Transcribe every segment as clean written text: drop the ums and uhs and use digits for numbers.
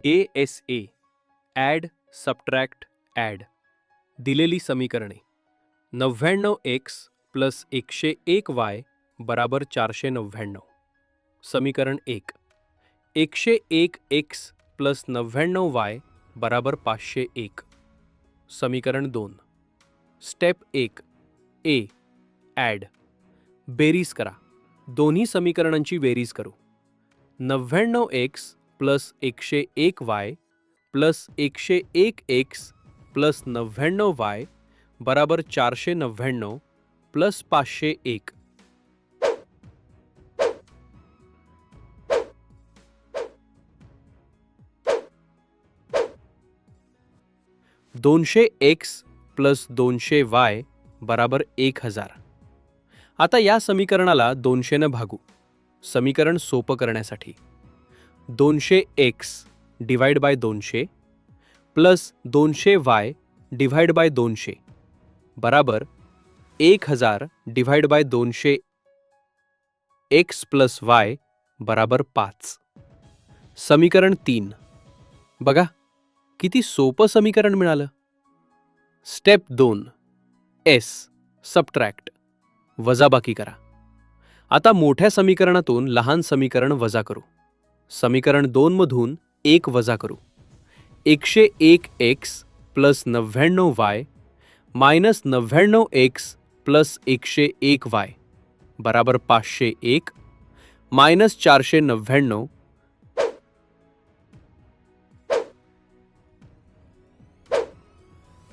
ASA add subtract add दिलेली समीकरणे 99x plus 101y बराबर 499. समीकरण 1 101x प्लस 99y बराबर 501. समीकरण 2 स्टेप 1 ए ॲड बेरीज करा. दोन्ही समीकरणांची बेरीज करू. 99x plus 101y plus 101x plus 99y बराबर 499 प्लस 501. दोनशे एक्स प्लस 200y बराबर 1000. आता या समीकरणाला 200 ने भागू. समीकरण सोपं करण्यासाठी 200x divide by 200 plus 200y divide by 200 बराबर 1000 divide by 200 x plus y बराबर 5. समीकरण 3 बघा किती सोपं समीकरण मिळालं. स्टेप 2 एस सबट्रॅक्ट वजाबाकी करा. आता मोठ्या समीकरणातून लहान समीकरण वजा करू. समीकरण 2 मधून 1 वजा करू. 101x plus 99y minus 99x plus 101y बराबर 501 मायनस 499.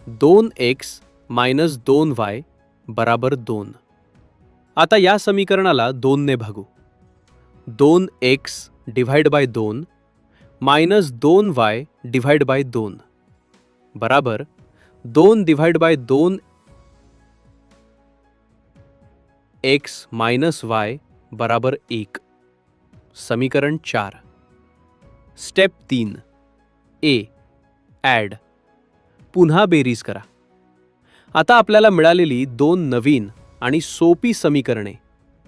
2x मायनस 2y बराबर 2. आता या समीकरणाला 2 ने भागू. 2x divide by 2 minus 2y divide by 2 बराबर 2 divide by 2 x minus y बराबर 1. समीकरण 4 स्टेप 3 ए ॲड पुन्हा बेरीज करा. आता आपल्याला मिळालेली 2 नवीन आणि सोपी समीकरणे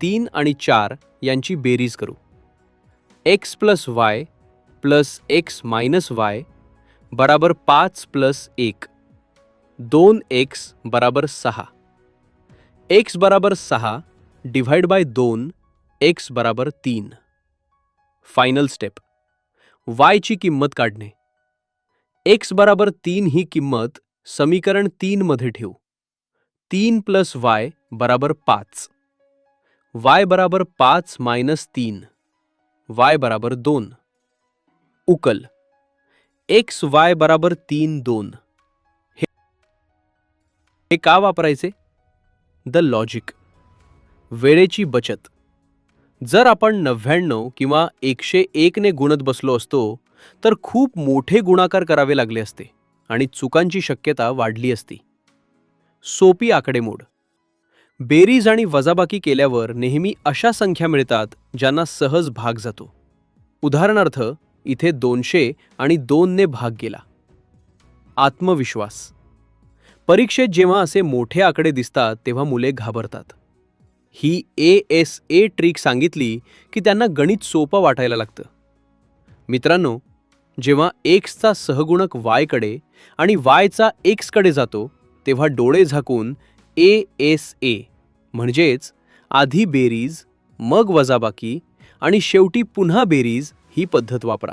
3 आणि 4 यांची बेरीज करू. x plus y plus x minus y बराबर 5 प्लस 1. 2x बराबर 6. x बराबर 6 डिवाइड बाय 2 x बराबर 3. फायनल स्टेप y ची किंमत काढणे. x बराबर 3 ही किंमत समीकरण 3 मध्ये ठेवू. 3 प्लस y बराबर 5. y बराबर 5 मायनस 3 y बराबर 2. उकल x y बराबर 3 2. हे का वापरायचे? द लॉजिक वेळेची बचत. जर आपण 99 किंवा 101 ने गुणत बसलो असतो तर खूप मोठे गुणाकार करावे लागले असते आणि चुकांची शक्यता वाढली असती. सोपी आकडेमोड. बेरीज आणि वजाबाकी केल्यावर नेहमी अशा संख्या मिळतात ज्यांना सहज भाग जातो. उदाहरणार्थ इथे 200 आणि 2 ने भाग गेला. आत्मविश्वास. परीक्षेत जेव्हा असे मोठे आकडे दिसतात तेव्हा मुले घाबरतात. ही ASA ट्रिक सांगितली की त्यांना गणित सोपं वाटायला लागतं. मित्रांनो, जेव्हा x चा सहगुणक y कडे आणि y चा x कडे जातो तेव्हा डोळे झाकून ASA म्हणजेच आधी बेरीज मग वजाबाकी आणि शेवटी पुन्हा बेरीज ही पद्धत वापरा.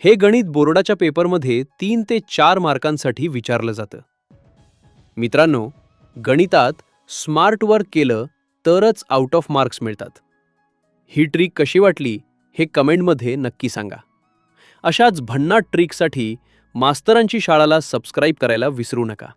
हे गणित बोर्डाच्या पेपरमध्ये 3 ते 4 मार्कांसाठी विचारलं जातं. मित्रांनो, गणितात स्मार्ट वर्क केलं तरच आउट ऑफ मार्क्स मिळतात. ही ट्रिक कशी वाटली हे कमेंटमध्ये नक्की सांगा. अशाच भन्नाट ट्रिकसाठी मास्तरांची शाळाला सबस्क्राईब करायला विसरू नका.